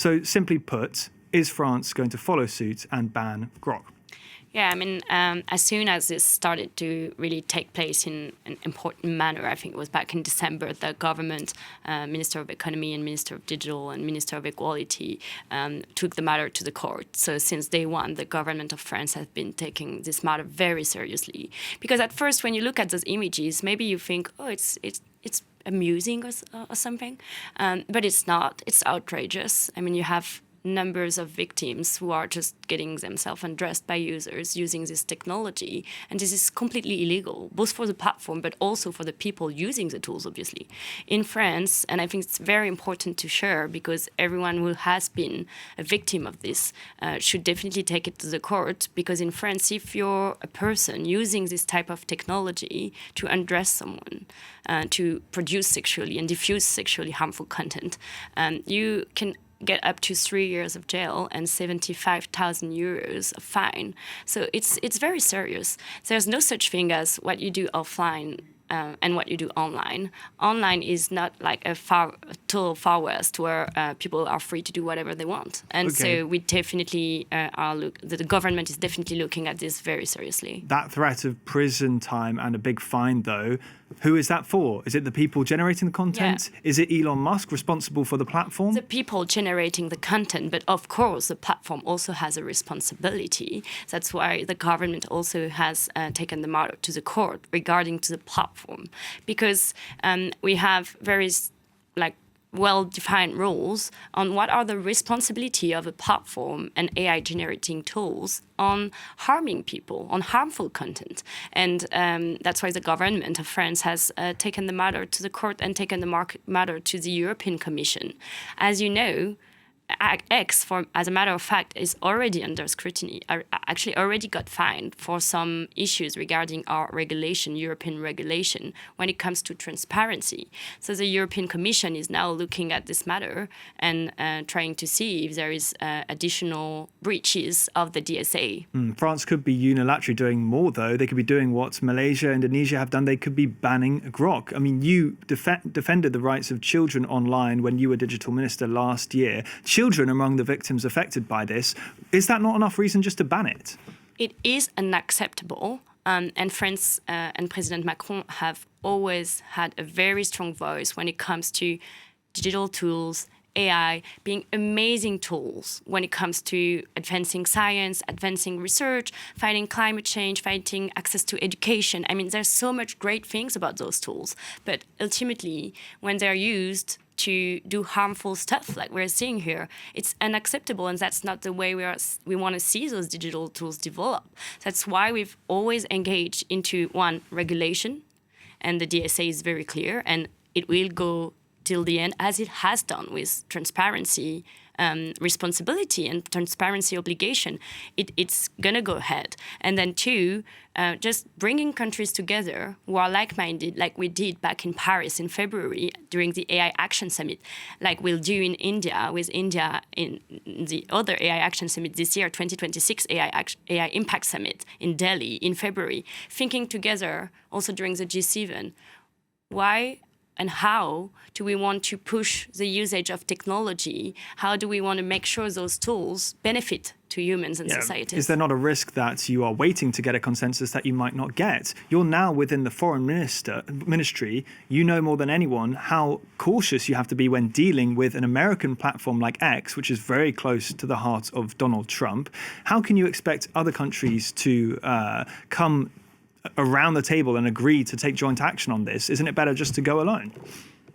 So simply put, is France going to follow suit and ban Grok? Yeah, I mean, as soon as this started to really take place in an important manner, I think it was back in December, the government, Minister of Economy and Minister of Digital and Minister of Equality took the matter to the court. So since day one, the government of France has been taking this matter very seriously. Because at first, when you look at those images, maybe you think, oh, it's amusing or something. But it's not. It's outrageous. I mean, you have numbers of victims who are just getting themselves undressed by users using this technology. And this is completely illegal, both for the platform, but also for the people using the tools, obviously. In France, and I think it's very important to share because everyone who has been a victim of this should definitely take it to the court, because in France, if you're a person using this type of technology to undress someone, to produce sexually and diffuse sexually harmful content, you can get up to 3 years of jail and 75,000 euros of fine. So it's very serious. There's no such thing as what you do offline and what you do online. Online is not like a total far west where people are free to do whatever they want. And so we definitely the government is definitely looking at this very seriously. That threat of prison time and a big fine, though, who is that for? Is it the people generating the content? Yeah. Is it Elon Musk responsible for the platform? The people generating the content, but of course the platform also has a responsibility. That's why the government also has taken the matter to the court regarding to the platform, because we have very well-defined rules on what are the responsibility of a platform and AI generating tools on harming people, on harmful content. And that's why the government of France has taken the matter to the court and taken the matter to the European Commission. As you know, X, as a matter of fact, is already under scrutiny, actually already got fined for some issues regarding our regulation, European regulation, when it comes to transparency. So the European Commission is now looking at this matter and trying to see if there is additional breaches of the DSA. France could be unilaterally doing more, though. They could be doing what Malaysia, Indonesia have done. They could be banning Grok. I mean, you defended the rights of children online when you were digital minister last year. Children among the victims affected by this. Is that not enough reason just to ban it? It is unacceptable. And France and President Macron have always had a very strong voice when it comes to digital tools, AI being amazing tools when it comes to advancing science, advancing research, fighting climate change, fighting access to education. I mean, there's so much great things about those tools. But ultimately, when they're used to do harmful stuff like we're seeing here, it's unacceptable, and that's not the way we want to see those digital tools develop. That's why we've always engaged into regulation, and the DSA is very clear, and it will go till the end, as it has done with transparency, responsibility and transparency obligation. It's going to go ahead. And then two, just bringing countries together who are like-minded, like we did back in Paris in February during the AI Action Summit, like we'll do in India, with India in the other AI Action Summit this year, 2026 AI Impact Summit in Delhi in February, thinking together also during the G7. Why and how do we want to push the usage of technology? How do we want to make sure those tools benefit to humans and societies? Is there not a risk that you are waiting to get a consensus that you might not get? You're now within the foreign ministry. You know more than anyone how cautious you have to be when dealing with an American platform like X, which is very close to the heart of Donald Trump. How can you expect other countries to come around the table and agree to take joint action on this? Isn't it better just to go alone?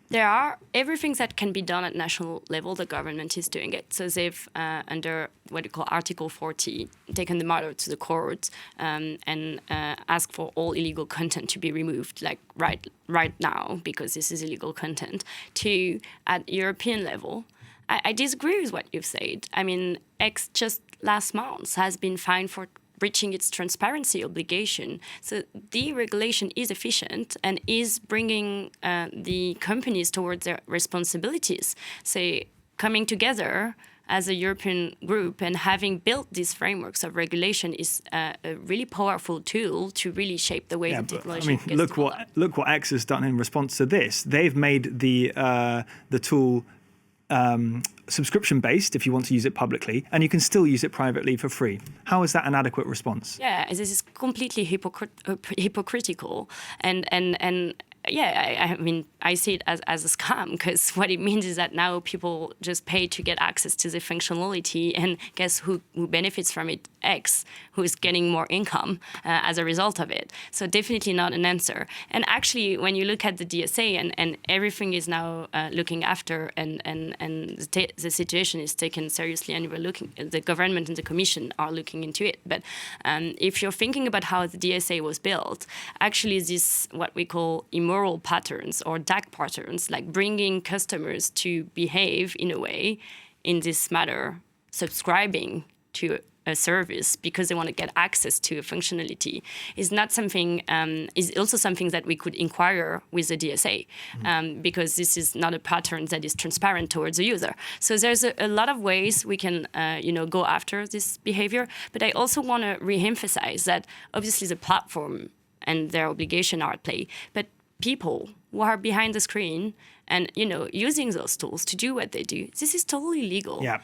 There are everything that can be done at national level. The government is doing it. So they've, under what you call Article 40, taken the matter to the court and asked for all illegal content to be removed, like right now, because this is illegal content. To, at European level, I disagree with what you've said. I mean, X just last month has been fined for breaching its transparency obligation. So deregulation is efficient and is bringing the companies towards their responsibilities. So coming together as a European group and having built these frameworks of regulation is a really powerful tool to really shape the way the technology gets look what X has done in response to this. They've made the tool subscription-based if you want to use it publicly, and you can still use it privately for free. How is that an adequate response? Yeah, this is completely hypocritical, and yeah, I mean, I see it as a scam, because what it means is that now people just pay to get access to the functionality, and guess who benefits from it? X, who is getting more income as a result of it. So definitely not an answer. And actually, when you look at the DSA and everything is now looking after, and the situation is taken seriously, and the government and the commission are looking into it. But if you're thinking about how the DSA was built, actually this what we call immoral patterns or dark patterns, like bringing customers to behave in a way in this matter, subscribing to a service because they want to get access to a functionality, is not something, is also something that we could inquire with the DSA, because this is not a pattern that is transparent towards the user. So there's a lot of ways we can go after this behavior. But I also want to re-emphasize that obviously the platform and their obligation are at play, but people who are behind the screen and using those tools to do what they do, this is totally legal. Yeah.